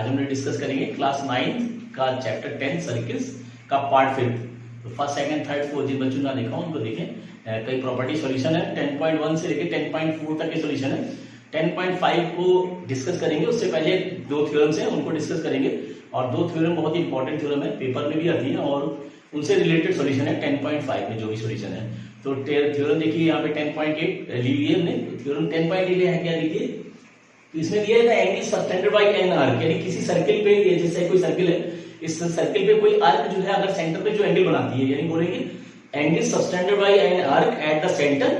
आज हम डिस्कस करेंगे क्लास 9 का चैप्टर 10 सर्किल्स का पार्ट 5। तो फर्स्ट सेकंड थर्ड फोर्थ जिन बच्चों ने देखा उनको देखें। कई प्रॉपर्टी सॉल्यूशन है 10.1 से लेकर 10.4 तक के सॉल्यूशन है। 10.5 को डिस्कस करेंगे, उससे पहले दो थ्योरम्स हैं उनको डिस्कस करेंगे और दो थ्योरम बहुत ही इंपॉर्टेंट थ्योरम है, पेपर में भी आती है और उनसे रिलेटेड सॉल्यूशन है 10.5 में जो भी सॉल्यूशन है। तो थ्योरम देखिए यहाँ पे 10.8 ली हुई है हमने, थ्योरम 10.8 लिया है। क्या देखिए, तो इसमें दिया है angle subtended bye an arc, यानी किसी सर्किल पे, जैसे कोई सर्किल है, इस सर्किल पे कोई आर्क जो है अगर सेंटर पे जो एंगल बनाती है, यानी बोलेंगे angle subtended bye an arc at the centre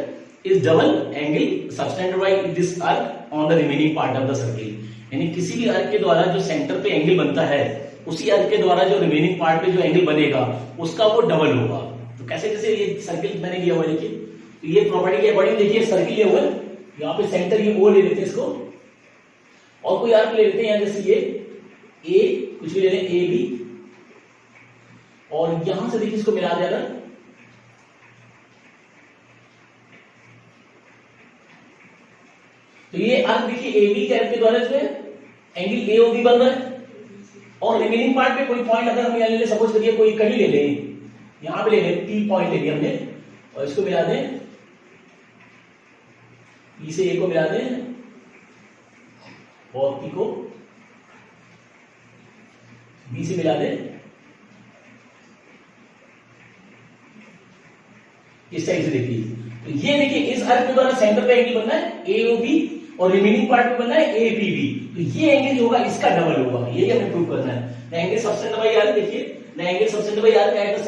is double angle subtended by this arc on the remaining part of the circle. यानी किसी भी आर्क के द्वारा जो सेंटर पे एंगल बनता है, उसी आर्क के द्वारा जो रिमेनिंग पार्ट पे जो एंगल बनेगा उसका वो डबल होगा। तो कैसे, जैसे ये सर्किल मैंने लिया हुआ है, देखिए तो ये प्रॉपर्टी के अकॉर्डिंग देखिए सर्किल लिया हुआ है, यहाँ पे सेंटर ये ओ ले लेते हैं इसको, और कोई आर्क ले लेते हैं यहां, जैसे ये ए, कुछ भी ले लें ए बी, और यहां से देखिए इसको मिला देगा, तो ये आर्क देखिए ए बी के आर्क के द्वारा जो है एंगल ए ओ बी बन रहा है, और रिमेनिंग पार्ट पे कोई पॉइंट अगर हम यहां ले लें, सपोज करिए कोई कहीं ले लें, यहां पे ले लें पी पॉइंट ले लिया हमने, और इसको मिला दें पी से ए को मिला दें और पी को बी से मिला दें, इस साइड से देखिए। तो ये देखिए इस आर्क के द्वारा सेंटर पे एंगल बनना है ए ओ बी और रिमेनिंग पार्ट पे बनना है ए पी बी। तो ये एंगल जो होगा इसका डबल होगा, ये हमें प्रूव करना है। The angle subtended by arc, देखिए the angle subtended by arc at the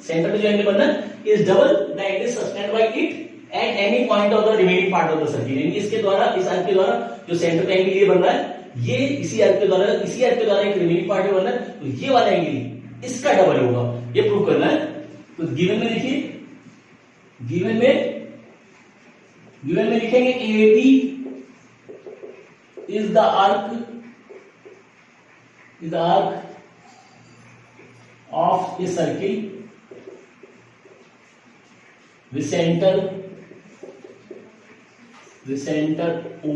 centre पे जो एंगल बनना है is double the angle subtended by it at any point of the remaining part of the circle. यानी इसके द्वारा, इस arc के द्वारा जो सेंटर पे एंगल ये बन रहा है, ये इसी आर्क के द्वारा एक रिमेनिंग पार्ट में बन रहा है, तो ये वाला एंगल इसका डबल होगा, ये प्रूव करना है। तो गिवन में देखिए, गिवन में लिखेंगे A B is the arc of a circle with center O,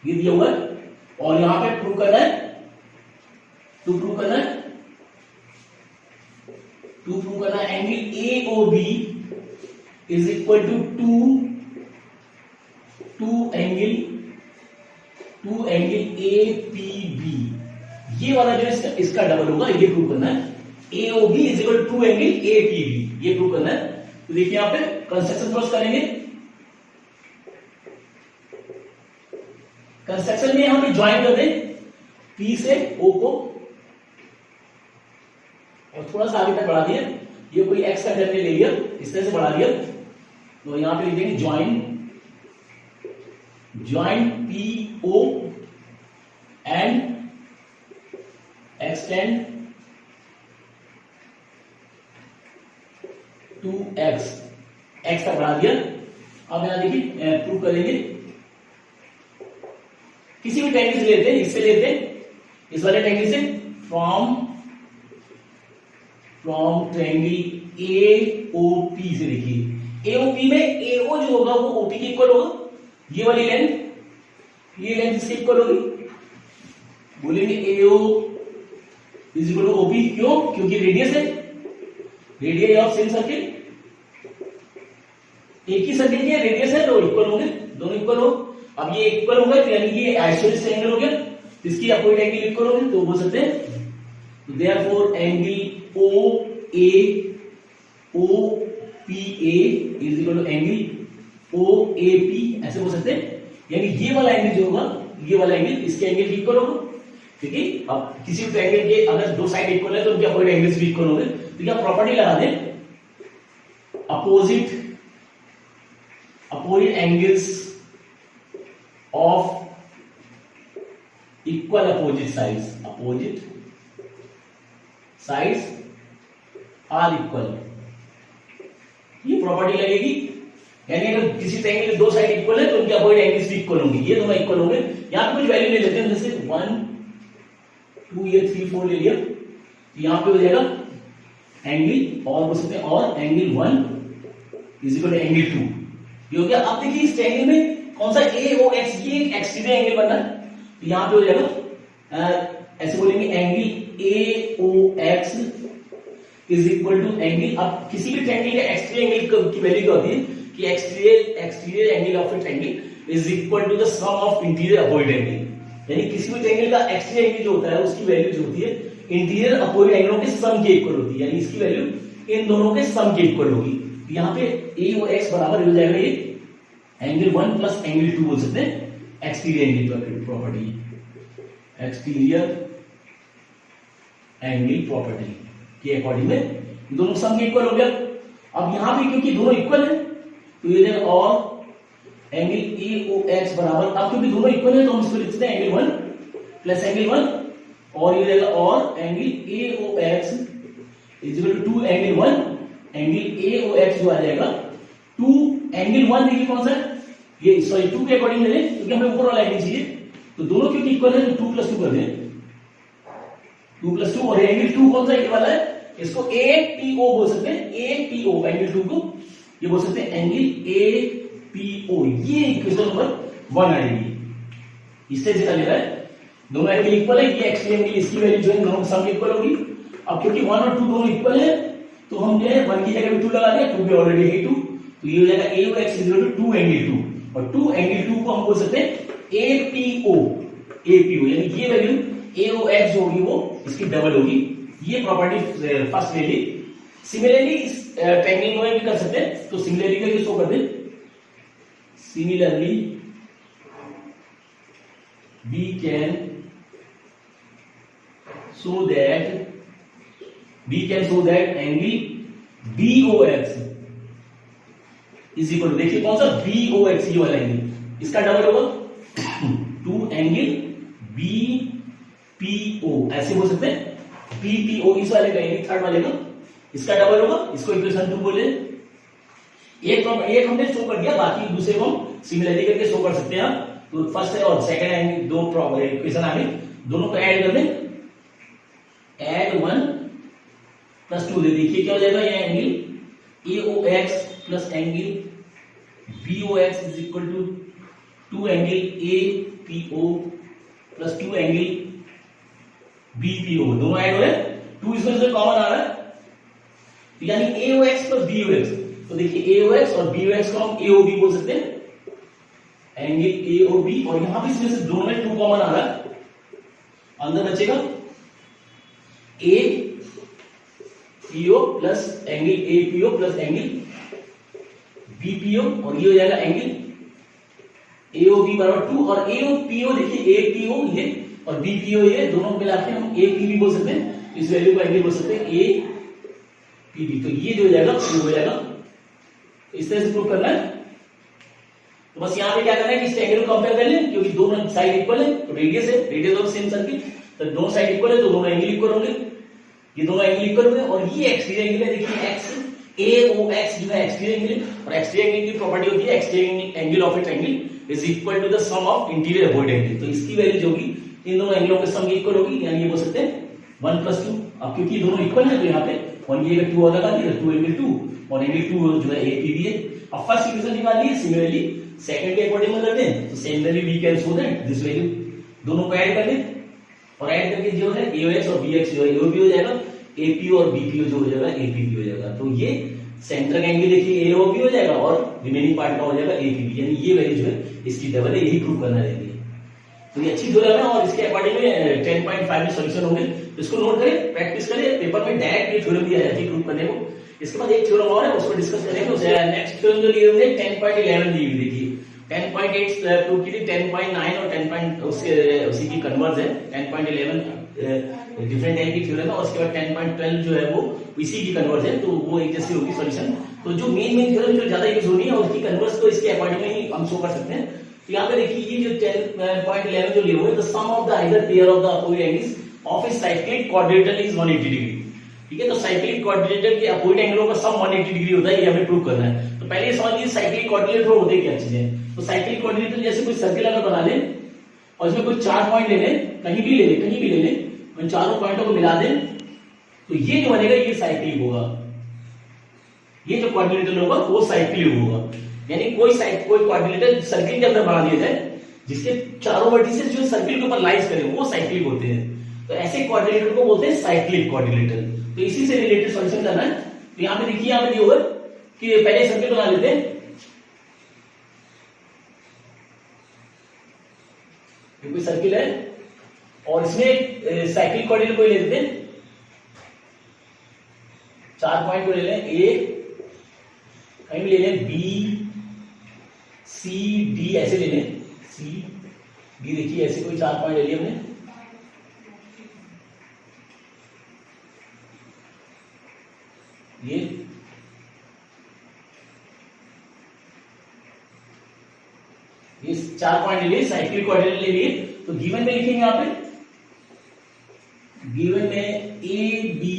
ये दिया हुआ है, और यहां पे प्रूव करना है, टू प्रूव करना angle A O B is equal to two angle A P B, ये वाला जो इसका डबल होगा, ये प्रूव करना है। AOB is equal to angle APB, ये प्रूव करना है। तो देखिए यहां पे कंस्ट्रक्शन प्रोसेस करेंगे। कंस्ट्रक्शन में यहां पे ज्वाइन कर दें P से O को, और थोड़ा सा आगे तक बढ़ा दिया, ये कोई X का टर्म ले लिया, इस तरह से बढ़ा दिया, तो यहां पे लिख देंगे join PO and extend to X तक बढ़ा दिया। अब यहां देखिए प्रूव करेंगे, किसी भी ट्रायंगल से लेते हैं, इससे लेते हैं, इस वाले ट्रायंगल से, फ्रॉम ट्रायंगल AOP से। देखिए AOP में AO जो होगा वो OP के इक्वल होगा, ये वाली लेंथ इसके इक्वल होगी, बोलेंगे AO is equal to OP। क्यों? क्योंकि रेडियस है, रेडियस ऑफ सेम सर्किल, एक ही सर्किल की रेडियस है, तो इक्वल होंगे, दोनों इक्वल हो। अब ये इक्वल होगा तो यानी ये आइसोसेलेस एंगल हो गया, इसकी अपोजिट एंगल इक्वल होंगे, तो बोल सकते हैं therefore angle OPA is equal to angle OAP, ऐसे बोल सकते हैं। यानी ये वाला एंगल जो होगा, ये वाला एंगल इसके एंगल की इक्वल होगा, ठीक है। अब किसी भी ट्रायंगल के अगर दो साइड इक्वल है तो उनके अपोजिट एंगल्स भी इक्वल होंगे, तो क्या प्रॉपर्टी लगा दें, opposite angles of equal opposite sides are equal, ये प्रॉपर्टी लगेगी। यानी अगर किसी ट्रायंगल के दो साइड इक्वल है तो उनके अपोजिट एंगल्स भी इक्वल होंगे, ये दोनों इक्वल होंगे। यहां पे कुछ वैल्यू ले लेते हैं, जैसे 1 2 ये 3 4 ले लिया, तो यहां पे हो जाएगा एंगल, और बोल सकते हैं और angle 1 is equal to angle 2, ये हो गया। अब देखिए इस ट्रायंगल में कौन सा AOX, ये एक एक्सटीरियर एंगल बनना है, तो यहाँ पे हो जाएगा ऐसे बोलेंगे angle AOX is equal to angle, अब किसी भी ट्रायंगल के एक्सटीरियर एंगल की वैल्यू क्या होती है कि exterior angle of a triangle is equal to the sum of interior opposite angle, यानी किसी भी ट्रायंगल का एक्सटीरियर एंगल जो होता है उसकी वैल्यू जो होती है इंटीरियर अपोजिट एंगलों के सम के इक्वल होती है, यानी इसकी वैल्यू इन दोनों के सम के इक्वल होगी। तो यहाँ पे AOX बराबर हो जाएगा ये एंगल 1 प्लस एंगल 2 बोल सकते हैं exterior angle property, exterior angle property के अकॉर्डिंग में दोनों सम के इक्वल हो गया। अब यहां पे क्योंकि दोनों इक्वल है तो ये देगा और एंगल AOX बराबर, अब क्योंकि दोनों इक्वल है तो हम इसको लिख सकते हैं एंगल 1 प्लस एंगल 1 और ये देगा और angle AOX is equal to 2 angle 1, angle AOX जो आ जाएगा 2 एंगल 1 देखिए कौन सा है ये, सॉरी 2 के अकॉर्डिंग ले लें क्योंकि हमें ऊपर वाला एंगल चाहिए, तो दोनों क्योंकि इक्वल है तो 2 प्लस 2 कर दें, 2 प्लस 2 और एंगल 2 कौन सा ये वाला है, इसको APO बोल सकते हैं, APO एंगल 2 को ये बोल सकते हैं एंगल APO, ये इक्वेशन नंबर 1 आएगी। इससे जितना ले रहा है दोनों एंगल इक्वल है, ये एक्सट्रीम एंगल इसकी वैल्यू जो है दोनों सम इक्वल होगी। अब क्योंकि 1 और 2 दोनों इक्वल है तो हम जो है 1 की जगह 2 लगा दिया, 2 पे ऑलरेडी है 2, तो ये हो जाएगा AOX is equal to 2 angle 2 और 2 एंगल 2 को हम बोल सकते हैं APO, यानी ये वैल्यू AOX जो होगी वो इसकी डबल होगी, ये प्रॉपर्टी फर्स्ट ले ली। सिमिलरली इस ट्रायंगल में भी कर सकते हैं, तो सिमिलरली करके शो कर दें, similarly we can show that angle BOX is equal to, देखिए कौन सा BOX ये वाला एंगल, इसका डबल होगा 2 एंगल BPO, ऐसे बोल सकते हैं BPO, इस वाले का एंगल थर्ड वाले का इसका डबल होगा, इसको इक्वेशन 2 बोले। एक हमने शो कर दिया, बाकी दूसरे को हम सिमिलरिटी करके शो कर सकते हैं। तो फर्स्ट है और सेकंड एंगल दो इक्वेशन आ गई, दोनों को ऐड कर दें, ऐड 1 प्लस 2 दे, देखिए क्या हो जाएगा, ये angle AOX plus angle BOX is equal to 2 angle APO plus 2 angle BPO, दोनों ऐड हो रहे हैं, 2 इसमें से कॉमन आ रहा है, यानी AOX प्लस BOX, तो देखिए AOX और BOX को हम AOB बोल सकते हैं, एंगल AOB, और यहां भी इसमें से दोनों में 2 कॉमन आ रहा है, अंदर बचेगा APO plus angle APO plus angle BPO, और ये हो जाएगा एंगल AOB बराबर 2, और AOPO देखिए APO ये और BPO ये दोनों मिला के हम APB बोल सकते हैं, इस वैल्यू को एंगल बोल सकते हैं APB, तो ये जो हो जाएगा प्रूव हो जाएगा, इस तरह से प्रूव करना है। तो बस यहाँ पे क्या करना है कि इस एंगल को कंपेयर कर लें, क्योंकि दोनों साइड इक्वल है, तो रेडियस है, रेडियस ऑफ सेम सर्किल, तो दोनों साइड इक्वल है तो दोनों एंगल इक्वल होंगे, ये दोनों एंगल इक्वल होंगे, और ये एक्सटीरियर एंगल है, देखिए एक्स AOX जो है एक्सटीरियर एंगल, और एक्सटीरियर एंगल की प्रॉपर्टी होती है exterior angle of a triangle is equal to the sum of interior opposite angle, तो इसकी वैल्यू जो होगी इन दोनों एंगलों के सम की इक्वल होगी, यानी ये बोल सकते हैं 1 प्लस 2। अब क्योंकि दोनों इक्वल है तो यहाँ पे 1 की जगह 2 और लगा दिया, 2 एंगल 2 और एंगल 2 जो है APB है। अब फर्स्ट इक्वेशन निकाल ली, सिमिलरली सेकंड के अकॉर्डिंग में कर दें, तो similarly we can show that this value, दोनों को ऐड कर दें, और ऐड करके जो है AOX और BX जो है AOB हो जाएगा, APO और BPO जो हो जाएगा APB हो जाएगा, तो ये सेंटर का एंगल देखिए AOB हो जाएगा और रिमेनिंग पार्ट का हो जाएगा APB, यानी ये वैल्यू जो है इसकी डबल है, यही प्रूव करना रहेगी। तो ये अच्छी थ्योरम है और इसके अकॉर्डिंग में 10.5 में सॉल्यूशन होंगे, इसको नोट करें, प्रैक्टिस करें, पेपर में डायरेक्ट ये थ्योरम दिया जाती है प्रूव करने को। इसके बाद एक थ्योरम और है उसको डिस्कस करेंगे, उससे नेक्स्ट थ्योरम जो लिए हुए 10.11 दी हुई देखिए, 10.8 प्रूव की थी, 10.9 और 10. उसी की कन्वर्स है, 10.11 डिफरेंट टाइप की थ्योरम है, और उसके बाद 10.12 जो है वो इसी की कन्वर्स है, तो वो एक जैसी होगी सॉल्यूशन। तो जो मेन थ्योरम जो ज्यादा यूज होनी है उसकी कन्वर्स तो इसके अकॉर्डिंग में ही हम शो कर सकते हैं। तो यहाँ पे देखिए ये जो 10.11 जो लिए हुए, the sum of the either pair of the opposite angles of a cyclic quadrilateral is 180 degree, ठीक है। तो साइक्लिक क्वाड्रिलेटरल के अपोजिट एंगलों का सम 180 डिग्री होता है, ये हमें प्रूव करना है। तो पहले समझ लीजिए साइक्लिक क्वाड्रिलेटरल होते क्या चीजें। तो साइक्लिक क्वाड्रिलेटरल जैसे कोई सर्किल अगर बना ले और इसमें कोई 4 पॉइंट ले लें, कहीं भी ले लें, उन चारों पॉइंटों को मिला दें, तो ये जो बनेगा ये साइक्लिक होगा, ये जो क्वाड्रिलेटरल होगा वो साइक्लिक होगा। यानी कोई क्वाड्रिलेटरल सर्किल के अंदर बना दिया जाए जिसके चारों वर्टिसेस जो सर्किल के ऊपर लाइज करें वो साइक्लिक होते हैं। तो ऐसे क्वाड्रिलेटर को बोलते हैं साइक्लिक क्वाड्रिलेटर। तो इसी से रिलेटेड सॉल्यूशन करना है। तो यहां पे देखिए, यहां पे दिया हुआ कि पहले सर्किल बना लेते हैं। कोई सर्किल है और इसमें साइक्लिक क्वाड्रिलेटर कोई ले लेते हैं, 4 पॉइंट को ले लें, ए कहीं भी ले लें, बी सी डी ऐसे ले लें, सी डी देखिए ऐसे कोई 4 पॉइंट ले लिए हमने। ये 4 पॉइंट ले लिए, साइक्लिक क्वाड्रिलेटर ले लिए। तो गिवन में लिखेंगे यहां पे, गिवन में A B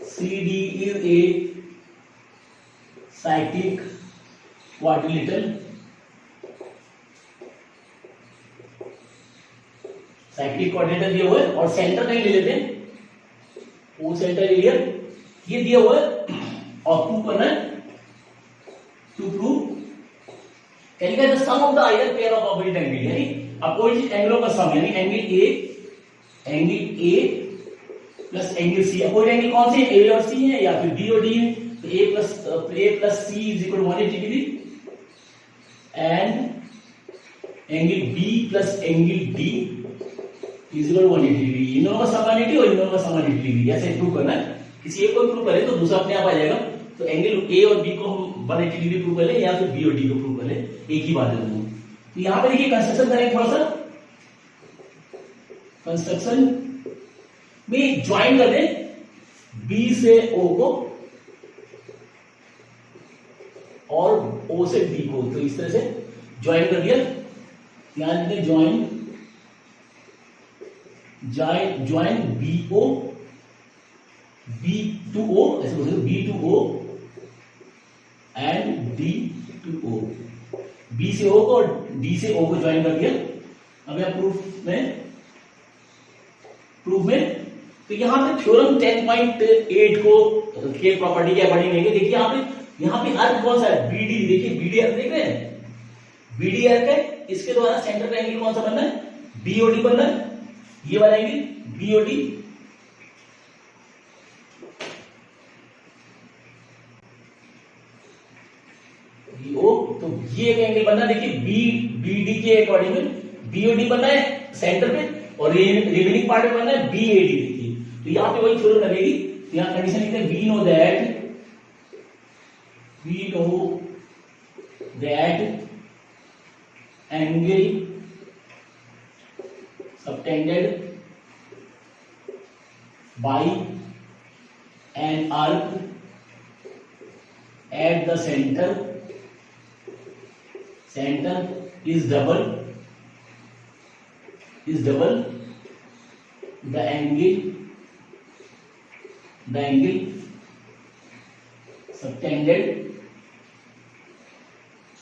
C D is a cyclic quadrilateral. Cyclic quadrilateral दिया हुआ है और सेंटर कहीं ले लेते हैं, वो सेंटर ले लिया। ये दिया हुआ है और प्रूव करना है, to prove can get the sum of the either pair of opposite angle, यानी अपोजिट एंगलों का सम, यानी angle A plus angle C. Opposite angle कौन से, ए और सी है या फिर बी और डी है। तो A plus C is equal to 180 degree and angle B plus angle D is equal to 180 degree. इन दोनों का सम 180 और इन दोनों का सम 180 डिग्री, ऐसे प्रूव करना है। किसी एक को प्रूव करें तो दूसरा अपने आप आ जाएगा। तो एंगल ए और बी को हम 180 डिग्री प्रूव कर ले या फिर बी और डी को प्रूव कर ले, एक ही बात है दोनों। तो यहां पे देखिए कंस्ट्रक्शन करेंगे, थोड़ा सा कंस्ट्रक्शन में ज्वाइन कर दें बी से ओ को और ओ से डी को। तो इस तरह से ज्वाइन कर दिया। यहां लिखते join B O, B to O, ऐसे बोल सकते, B to O and D to O. B से ओ को और डी से ओ को ज्वाइन कर दिया। अब यहां प्रूफ में तो यहां पे थ्योरम 10.8 को के प्रॉपर्टी के अकॉर्डिंग लेंगे। देखिए यहां पे अर्क कौन सा है, बीडी। देखिए बीडी अर्क देख रहे हैं, बीडी अर्क है। इसके द्वारा सेंटर का एंगल कौन सा बनना है, बीओडी बनना है, ये वाला एंगल बीओडी। बीओ, तो ये एक एंगल बनना है। देखिए बीडी के अकॉर्डिंग में बीओडी बनना है सेंटर पे और रिमेनिंग पार्ट में बनना है बीएडी। देखिए तो यहां पे वही थ्योरम लगेगी। तो यहां कंडीशन लिखते हैं, we know that angle subtended by an arc at the center is double the angle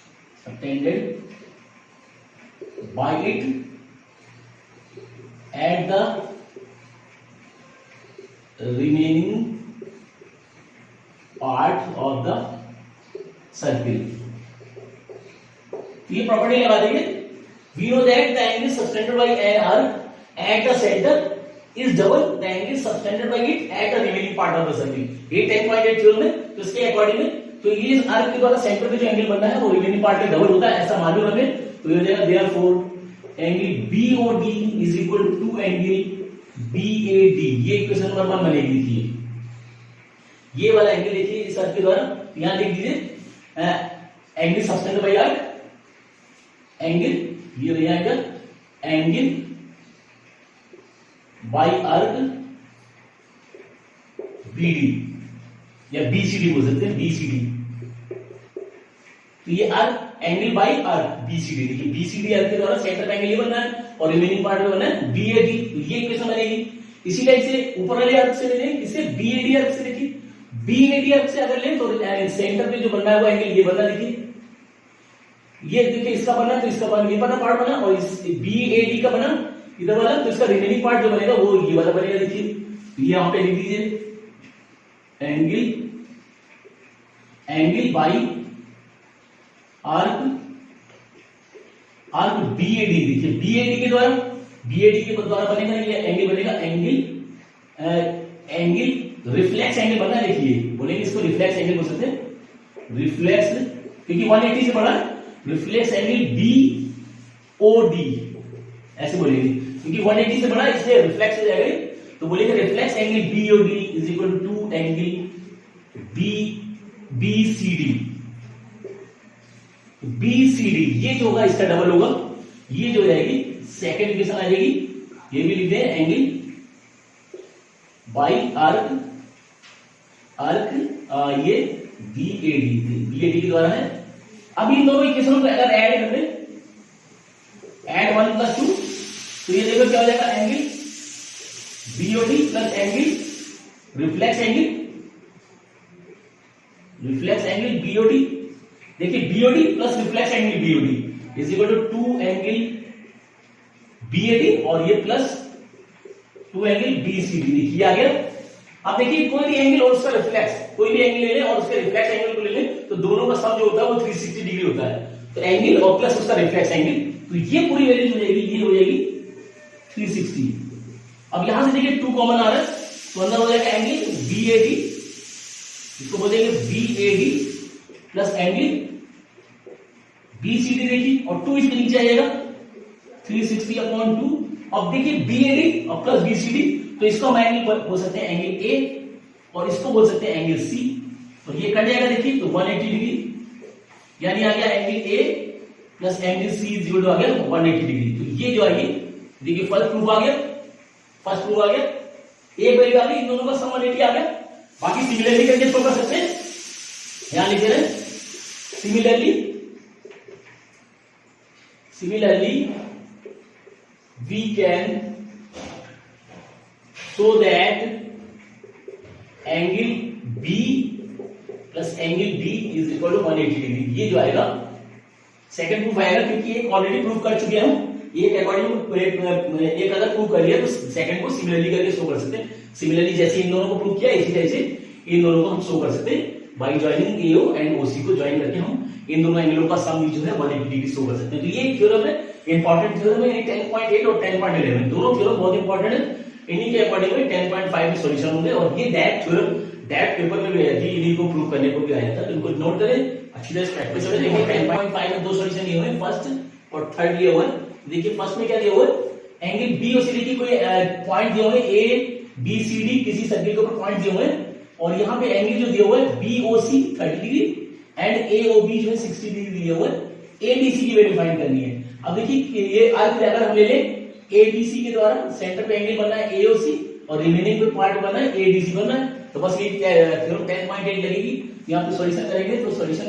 subtended by it at the remaining part of the circle। ये प्रॉपर्टी लगा देंगे, we know that the angle subtended by an arc at the center is double the angle subtended by it at the remaining part of the circle। ये 10.8 theorem है। तो इसके according में तो ये आर्क के द्वारा सेंटर पे जो एंगल बनना है वो रिमेनिंग पार्ट के डबल होता है, ऐसा मालूम हमें। तो ये हो जाएगा therefore angle BOD is equal to angle BAD। ये इक्वेशन नंबर 1 बनेगी। देखिए ये वाला एंगल देखिए इस अर्क के द्वारा, यहां लिख दीजिए angle subtended by arc, angle ये हो जाएगा एंगल बाय आर्क BD या BCD बोल सकते हैं, BCD। तो ये arc angle by arc BCD। देखिए BCD आर्क के द्वारा सेंटर एंगल ये बनना है और रिमेनिंग पार्ट में बनना है BAD। तो ये इक्वेशन बनेगी। इसी टाइप से ऊपर वाले आर्क से ले लें, इसे BAD आर्क से। देखिए BAD आर्क से अगर लें तो सेंटर पे जो बनना है वो एंगल ये बनना। देखिए ये देखिए इसका बना तो इसका बना, ये बना पार्ट बना, और इस BAD का बना इधर वाला, तो इसका रिमेनिंग पार्ट जो बनेगा वो ये वाला बनेगा। देखिए यहां पे लिख दीजिए एंगल बाय आर्क बीएडी, देखिए बीएडी के द्वारा बनेगा ये एंगल बनेगा एंगल रिफ्लेक्स एंगल बना, देखिए बोलेंगे इसको रिफ्लेक्स एंगल बोल सकते हैं, रिफ्लेक्स क्योंकि 180 से बड़ा रिफ्लेक्स एंगल बीओडी ऐसे बोलेंगे, क्योंकि 180 से बड़ा इसलिए रिफ्लेक्स हो जाएगा, तो बोलेंगे reflex angle BOD is equal to angle BCD, ये जो होगा इसका डबल होगा, ये जो जाएगी सेकंड इक्वेशन आ जाएगी, ये भी लिखते हैं एंगल बाई आर्क ये बीएडी के द्वारा है। अब इन दोनों इक्वेशनों को अगर ऐड कर दें, ऐड 1 + 2, तो ये देखो क्या हो जाएगा angle BOD plus angle reflex angle BOD, देखिए BOD plus reflex angle BOD is equal to 2 angle BAD और ये प्लस 2 एंगल बीसीडी, देखिए आ गया। अब देखिए कोई भी एंगल और उसका रिफ्लेक्स, कोई भी एंगल ले लें और उसके रिफ्लेक्स एंगल को ले लें, तो दोनों का सम जो होता है वो 360 डिग्री होता है, तो एंगल और प्लस उसका रिफ्लेक्स एंगल, तो ये पूरी वैल्यू हो जाएगी, ये हो जाएगी 360। अब यहां से देखिए 2 कॉमन आ रहा है, तो अंदर हो जाएगा एंगल बीएडी, इसको बोलेंगे बीएडी प्लस एंगल बीसीडी, देखिए और 2 इसके नीचे आएगा 360/2। अब देखिए बीएडी और प्लस बीसीडी, तो इसको हम एंगल बोल सकते हैं एंगल ए और इसको बोल सकते हैं एंगल सी, और ये कट जाएगा देखिए तो 180 डिग्री, यानी आ गया angle A plus angle C is equal to आ गया 180 डिग्री। तो ये जो आएगी देखिए फर्स्ट प्रूफ आ गया, एक वैल्यू आ गई, इन दोनों का सम 180 आ गया। बाकी सिमिलरली करके इसको कर सकते हैं, यहां लिख रहे हैं similarly we can show that angle B plus angle D is equal to 180 degree, ये जो आएगा सेकंड प्रूफ आएगा, क्योंकि एक ऑलरेडी प्रूफ कर चुके हैं हम, एक अकॉर्डिंग एक अगर प्रूफ कर लिया तो सेकंड को सिमिलरली करके शो कर सकते हैं। सिमिलरली जैसे इन दोनों को प्रूफ किया इसी तरह से इन दोनों को हम शो कर सकते हैं बाई ज्वाइनिंग एओ एंड ओसी को ज्वाइन करके हम इन दोनों एंगलों का सम जो है 180 डिग्री शो कर सकते हैं। तो ये थ्योरम है, इंपॉर्टेंट थ्योरम है, 10.8 और 10.11 दोनों थ्योरम बहुत इंपॉर्टेंट है, इन्हीं के अकॉर्डिंग में 10.5 में सॉल्यूशन होंगे, और ये दैट थ्योरम दैट पेपर में भी है कि इन्हीं को प्रूव करने को भी आया था, तो इनको नोट करें अच्छी तरह से प्रैक्टिस करें। देखिए 10.5 में 2 सॉल्यूशन दिए हुए हैं, फर्स्ट और थर्ड दिए हुए हैं। देखिए फर्स्ट में क्या दिया हुआ है, एंगल बी और सी की कोई पॉइंट दिए हुए ए बी सी डी, किसी सर्किल के ऊपर पॉइंट दिए हुए हैं, और यहाँ पे एंगल जो दिया हुआ है बीओसी 30 डिग्री एंड एओबी जो है 60 डिग्री दिया हुआ है, एडीसी की वैल्यू फाइंड करनी है। अब देखिए ये आर्क अगर हम ले लें एबीसी के द्वारा, सेंटर पे एंगल बनना है एओसी और रिमेनिंग पे पार्ट बनना है एडीसी बनना है, तो बस ये थ्योरम 10.8 लगेगी। यहाँ पे सॉल्यूशन करेंगे तो सॉल्यूशन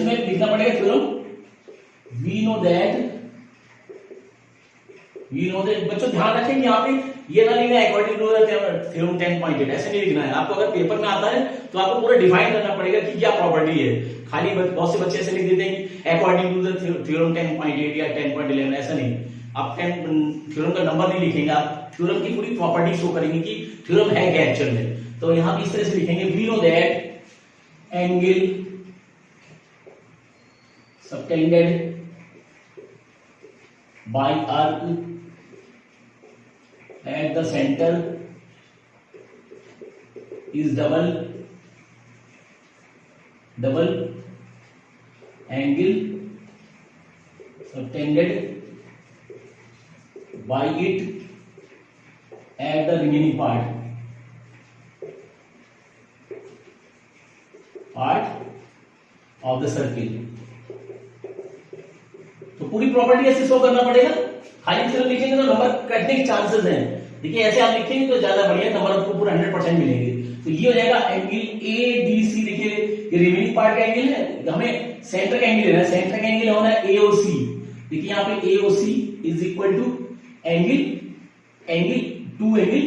में लिखना पड़ेगा थ्योरम वी नो दैट बच्चों ध्यान रखें कि यहाँ पे ये ना लिखना है अकॉर्डिंग टू थ्योरम 10.8, ऐसे नहीं लिखना है। आपको अगर पेपर में आता है तो आपको पूरा डिफाइन करना पड़ेगा कि क्या प्रॉपर्टी है। खाली बहुत से बच्चे ऐसे लिख देते हैं कि अकॉर्डिंग टू द थ्योरम 10.8 या 10.11, ऐसा नहीं। आप थ्योरम का नंबर नहीं लिखेंगे, आप थ्योरम की पूरी प्रॉपर्टी शो करेंगे कि थ्योरम है क्या एक्चुअल में। तो यहाँ भी इस तरह से लिखेंगे we know that angle subtended by arc at the center is double angle subtended by it at the remaining part of the circle। तो पूरी प्रॉपर्टी ऐसे शो करना पड़ेगा। खाली थ्योरम लिखेंगे तो नंबर कटने के चांसेस हैं। देखिए ऐसे आप लिखेंगे तो ज्यादा बढ़िया, नंबर आपको पूरा 100% मिलेंगे। तो ये हो जाएगा एंगल ए डी सी। देखिए ये रिमेनिंग पार्ट का एंगल है, हमें सेंटर का एंगल लेना है, सेंटर का एंगल होना है एओसी। देखिए यहाँ पे AOC is equal to angle 2 angle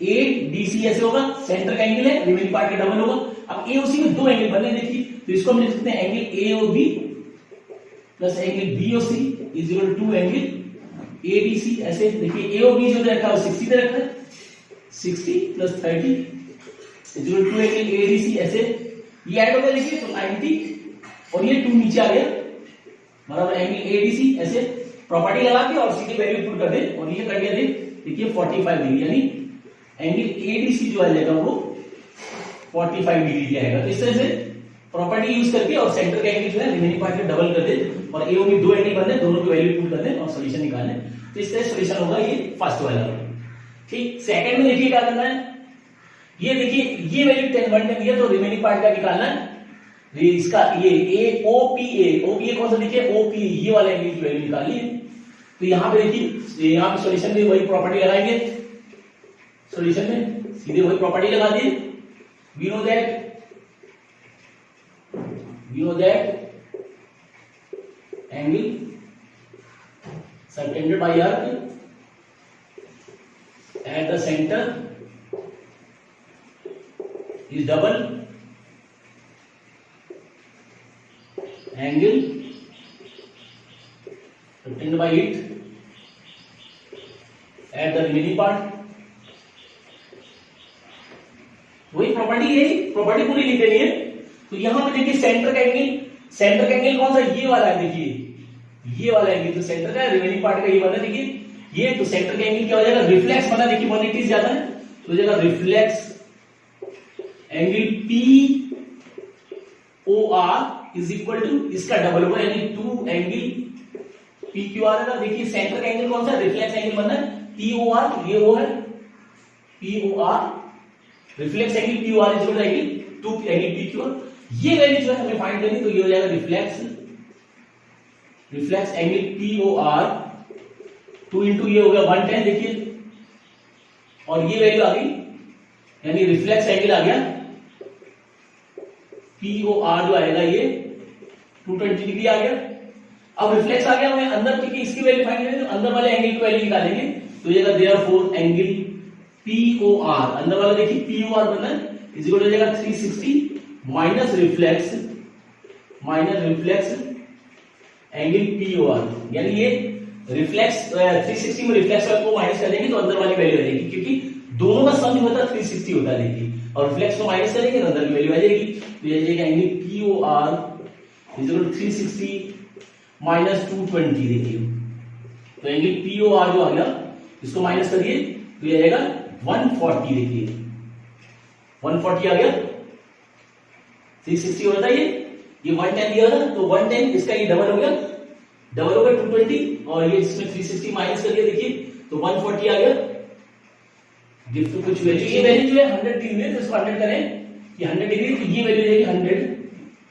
A D C ऐसे होगा, सेंटर का एंगल है, रिमेनिंग पार्ट का डबल होगा। अब एओसी में 2 एंगल बने, देखिए तो इसको हम लिख सकते हैं angle AOB plus angle BOC is equal to angle ADC. ऐसे देखिए एओबी जो रखा है 60 पे रखा है, 60 plus 30 is equal to angle ADC. ऐसे ये ऐड हो गया देखिए, तो 90 और ये 2 नीचे आ गया बराबर एंगल एडीसी। ऐसे प्रॉपर्टी लगा के और सीधी वैल्यू पुट कर दे और ये कर दिया दे देखिए 45 डिग्री, यानी एंगल एडीसी जो आ जाएगा वो 45 डिग्री की आएगा। तो इस तरह से प्रॉपर्टी यूज करके और सेंटर का एंगल जो है रिमेनिंग पार्ट में डबल कर दे और ए में 2 एंगल बन दोनों की वैल्यू पुट कर दे और सॉल्यूशन निकाल ले। तो इस तरह सॉल्यूशन होगा ये फर्स्ट वाला। ठीक, सेकंड में देखिए क्या करना है, ये देखिए ये वैल्यू 10 1 दिया तो रिमेनिंग पार्ट का निकालना है। इसका ये ए ओपीए कौन सा देखिए ओपीए, ये वाला एंगल की वैल्यू निकालिए। तो यहां पे देखिए यहाँ पे सॉल्यूशन में वही प्रॉपर्टी लगाएंगे, सॉल्यूशन में सीधे वही प्रॉपर्टी लगा दी। We know that angle subtended by arc at the center is double angle obtained by it at the remaining part। वही प्रॉपर्टी है, प्रॉपर्टी पूरी लिख देनी है। तो यहां पे देखिए सेंटर का एंगल कौन सा, ये वाला है देखिए ये वाला एंगल, तो सेंटर का रिमेनिंग पार्ट का ये वाला देखिए ये, तो सेंटर का एंगल क्या हो जाएगा, रिफ्लेक्स बना देखिए 180 ज्यादा है तो हो जाएगा reflex angle P O R is equal to इसका डबल होगा यानी 2 एंगल पी क्यू आर है। देखिए सेंटर का एंगल कौन सा, रिफ्लेक्स एंगल बनना है पी ओ आर, ये वो है P O R, reflex angle P O R is equal to angle 2 angle P Q R. ये वैल्यू जो है हमें फाइंड करनी, तो ये हो जाएगा reflex angle P O R 2 into ये हो गया 110 देखिए, और ये वैल्यू आ गई यानी रिफ्लेक्स एंगल आ गया POR जो आएगा ये 220 डिग्री आ गया। अब रिफ्लेक्स आ गया, हमें अंदर क्योंकि इसकी वैल्यू फाइंड करनी है तो अंदर वाले एंगल की वैल्यू निकालेंगे। तो ये देयरफॉर एंगल POR अंदर वाला देखिए POR बनना है इज इक्वल हो जाएगा 360 माइनस रिफ्लेक्स एंगल POR, यानी ये रिफ्लेक्स 360 में रिफ्लेक्स को माइनस कर देंगे तो अंदर वाली वैल्यू आ जाएगी, क्योंकि दोनों का सम जो होता है 360 होता है देखिए, और रिफ्लेक्स को माइनस करेंगे तो अंदर की वैल्यू आ जाएगी। तो ये जाएगा angle POR is equal to 360 minus 220 देखिए, तो एंगल POR जो आ गया इसको माइनस करिए तो ये आएगा 140 देखिए 140 आ गया, 360 होता है ये 110 दिया था तो 110 इसका ये डबल हो गया 220 और ये इसमें 360 माइनस कर दिया देखिए तो 140 आ गया। गिफ्ट टू कुछ वैल्यू, ये वैल्यू जो है 100 डिग्री है तो इसको 100 करें, ये 100 डिग्री तो ये वैल्यू जाएगी 100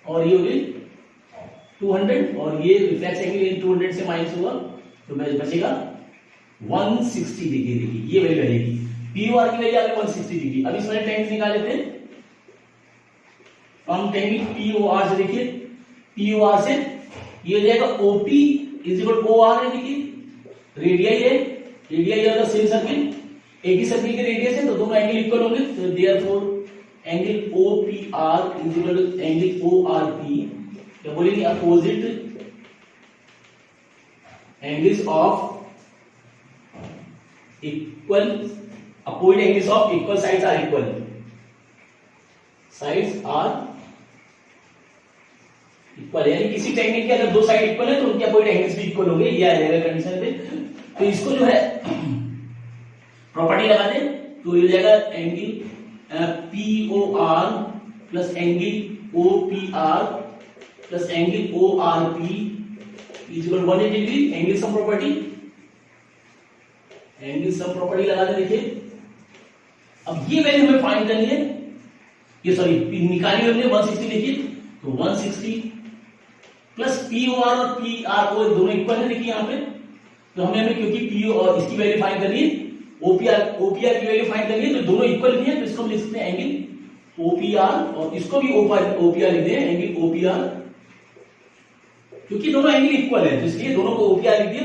और ये हो गई 200 और ये रिफ्लेक्स एंगल 200 से माइनस होगा तो बचेगा 160 डिग्री देखिए, ये वैल्यू आएगी POR की वैल्यू आ गई 160 डिग्री। अब इसमें टेंस निकाल लेते हैं, हम टेंस POR से देखिए POR से ये हो जाएगा OP is equal to OR है देखिए, रेडियस है सेम सर्किल, एक ही सर्किल के रेडियस है तो दोनों एंगल इक्वल होंगे, तो therefore angle OPR is equal to angle ORP, क्या बोलेंगे opposite angles of equal opposite angles of equal sides are equal, sides are equal, यानी किसी टेक्निक के अगर दो साइड इक्वल है तो उनके अपोजिट एंगल्स भी इक्वल होंगे, ये आ जाएगा कंडीशन पे। तो इसको जो है प्रॉपर्टी लगा दें तो ये हो जाएगा angle POR plus angle OPR plus angle ORP is equal 180 degree, angle sum property लगा दें देखिए। अब ये वैल्यू हमें फाइंड करनी है, ये सॉरी निकाली हमने 160 देखिए, तो 160 प्लस POR और PRO दोनों इक्वल है देखिए यहाँ पे, तो हमें क्योंकि PO और इसकी वैल्यू फाइंड करनी है, OPR की वैल्यू फाइंड करनी है, तो दोनों इक्वल भी है तो इसको हम लिख सकते हैं एंगल OPR और इसको भी OPR लिख दें एंगल OPR, क्योंकि दोनों एंगल इक्वल है तो इसलिए दोनों को OPR लिख दिया।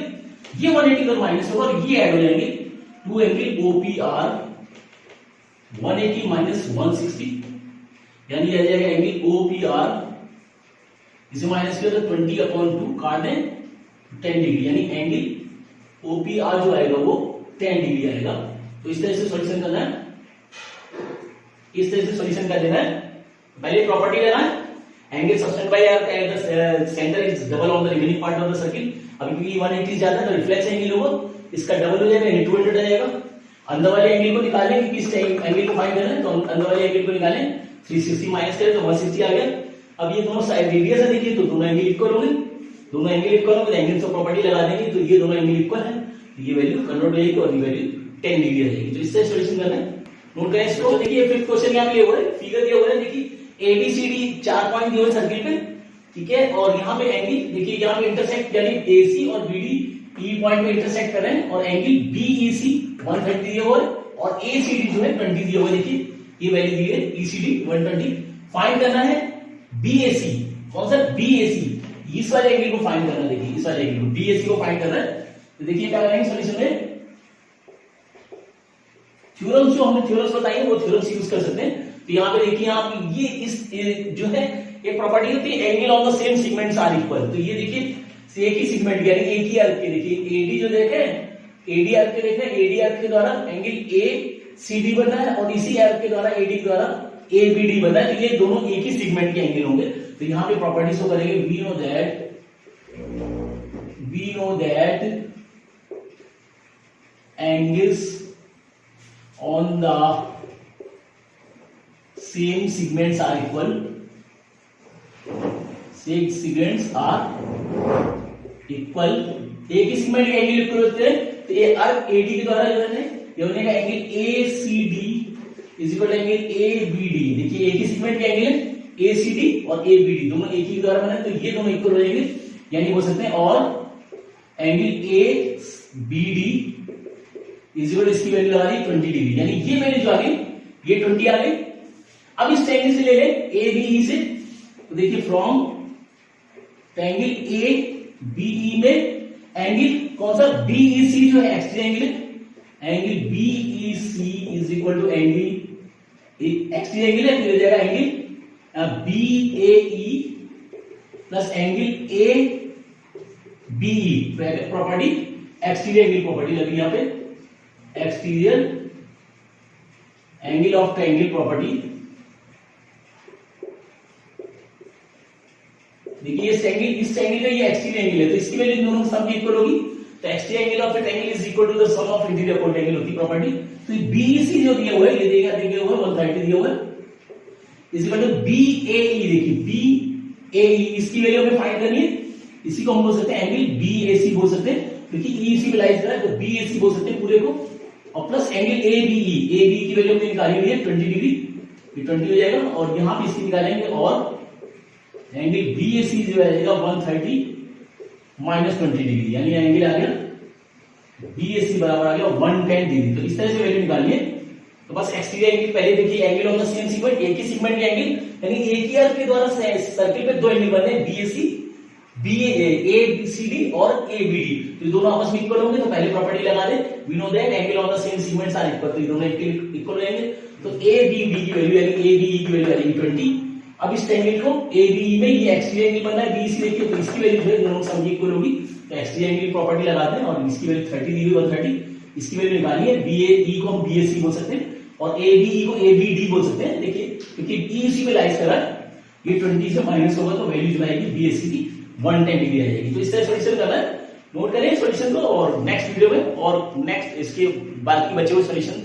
ये 180 का माइनस होगा और ये ऐड हो जाएंगे 2 एंगल OPR 180 माइनस 160 यानी आ जाएगा एंगल OPR, इसे माइनस किया तो 20/2 काट दें 10 डिग्री, यानी एंगल OPR जो आएगा वो 10 डिग्री आएगा। तो इस तरह से सॉल्यूशन करना है, इस तरह से सॉल्यूशन कर देना है पहले प्रॉपर्टी लेना है, angle subtend by arc centre is double on the remaining part of the circle. अभी क्योंकि 180 जाता है तो रिफ्लेक्स एंगल होगा, इसका डबल हो जाएगा, यानी 200 आ जाएगा। अंदर वाले एंगल को निकालें कि किस एंगल को फाइंड करना है, तो अंदर वाले एंगल को निकालें, 360 माइनस करें तो 160 आ गया। अब ये दोनों साइड रेडियस है, देखिए तो दोनों एंगल इक्वल होंगे, दोनों एंगल इक्वल होंगे, एंगल से प्रॉपर्टी लगा देंगे तो ये दोनों एंगल इक्वल है, ये वैल्यू कन्वर्ट हो जाएगी और ये वैल्यू 10 डिग्री आ जाएगी। तो इससे सॉल्यूशन करना है, नोट करें इसको। देखिए फिफ्थ क्वेश्चन यहाँ पे हुआ है, फिगर दिया हुआ है, देखिए एबीसीडी 4 पॉइंट दिए हुए सर्किल पे, ठीक है, और यहाँ पे एंगल देखिए यहाँ पे इंटरसेक्ट यानी एसी और बीडी ई पॉइंट में इंटरसेक्ट कर रहे हैं, और एंगल बीईसी 130 दिया हुआ है और एसीडी जो है 20 दिया हुआ है। देखिए ये वैल्यू दी है, ईसीडी 120। फाइंड करना है बीएसी, कौन सा बीएसी, इस वाले एंगल को फाइंड करना है। देखिए इस वाले एंगल को बीएसी को फाइंड करना है, तो देखिए क्या करेंगे सॉल्यूशन में, थ्योरम्स जो हमने थ्योरम्स बताई वो थ्योरम्स यूज कर सकते हैं। तो यहाँ पे देखिए आप ये इस जो है एक प्रॉपर्टी होती है, angle on the same segments are equal. तो ये देखिए एक ही सेगमेंट यानी एक ही आर्क के, देखिए एडी जो देखे एडी आर्क के देखे, एडी आर्क के द्वारा एंगल ए सीडी बना है और इसी आर्क के द्वारा एडी के द्वारा एबीडी बना है, तो ये दोनों एक ही सेगमेंट के एंगल होंगे। तो यहाँ पे प्रॉपर्टी शो करेंगे, we know that angles on the same segments are equal, same segments are equal, एक ही सेगमेंट के एंगल इक्वल होते हैं। तो ये आर्क एडी के द्वारा जो है ये बनेगा angle ACD is equal to angle ABD. देखिए एक ही सेगमेंट के एंगल है एसीडी और एबीडी, दोनों एक ही द्वारा बने, तो ये दोनों इक्वल हो जाएंगे, यानी बोल सकते हैं और एंगल एबीडी इज इक्वल इसकी वैल्यू लगा दी 20 डिग्री, यानी ये वैल्यू जो आ गई ये 20 आ गई। अब इस एंगल से ले ले एबीई से, तो देखिए फ्रॉम एंगल ए बीई में एंगल कौन सा बीईसी जो है एक्सट्री एंगल है, angle BEC is equal to angle exterior angle है, तो हो जाएगा angle BAE plus angle A BE, property exterior angle property लगी यहाँ पे, exterior angle of triangle property. देखिए इस एंगल का ये एक्सटीरियर एंगल है, तो इसकी वैल्यू दोनों सम की इक्वल होगी, तो exterior angle of a triangle is equal to the sum of interior कोण एंगल होती प्रॉपर्टी। तो बीईसी जो दिया हुआ है ये दिया हुआ है 130 दिया हुआ है, इज इक्वल टू बीएई। देखिए बीएई इसकी वैल्यू हमें फाइंड करनी है, इसी को हम बोल सकते हैं एंगल बीएसी बोल सकते हैं, क्योंकि ईसी पे लाइज कर रहा है, तो बीएसी बोल सकते हैं पूरे को, और प्लस एंगल एबीई की वैल्यू हमने निकाली हुई है 20 डिग्री, ये 20 हो जाएगा, और यहां पे इसकी निकालेंगे और एंगल बीएसी जो आएगा 130 माइनस 20 डिग्री, यानी एंगल आ गया बीएसी बराबर आ गया 110 डिग्री। तो इस तरह से वैल्यू निकालिए। तो बस एक्सटीरियर एंगल पहले देखिए, angle on the same segment, एक ही सेगमेंट के एंगल, यानी एक ही आर्क के द्वारा सर्किल पे दो एंगल बने, बीएसी BACD और ABD, तो दोनों आपस में इक्वल होंगे, तो पहले प्रॉपर्टी लगा दे, we know that angle on the same segments are equal, तो ये दोनों इक्वल रहेंगे। तो ABD की वैल्यू यानी ABE की वैल्यू आएगी 20। अब इस एंगल को ABE में ये एक्सटीरियर एंगल बना है BEC, देखिए तो इसकी वैल्यू जो है दोनों सम की इक्वल होगी, तो एक्सटीरियर एंगल की प्रॉपर्टी लगा दें और इसकी वैल्यू 30 दी हुई 130, इसकी वैल्यू निकाली है, BAE को हम BAC बोल सकते हैं और ABE को ABD बोल सकते हैं। देखिए क्योंकि BEC में लाइज कर रहा है, ये 20 से माइनस होगा तो वैल्यू जो आएगी BAC की 110 डिग्री आ जाएगी। तो इस तरह सॉल्यूशन करना है, नोट करें सॉल्यूशन को, और नेक्स्ट वीडियो में और नेक्स्ट इसके बाकी बचे हुए सॉल्यूशन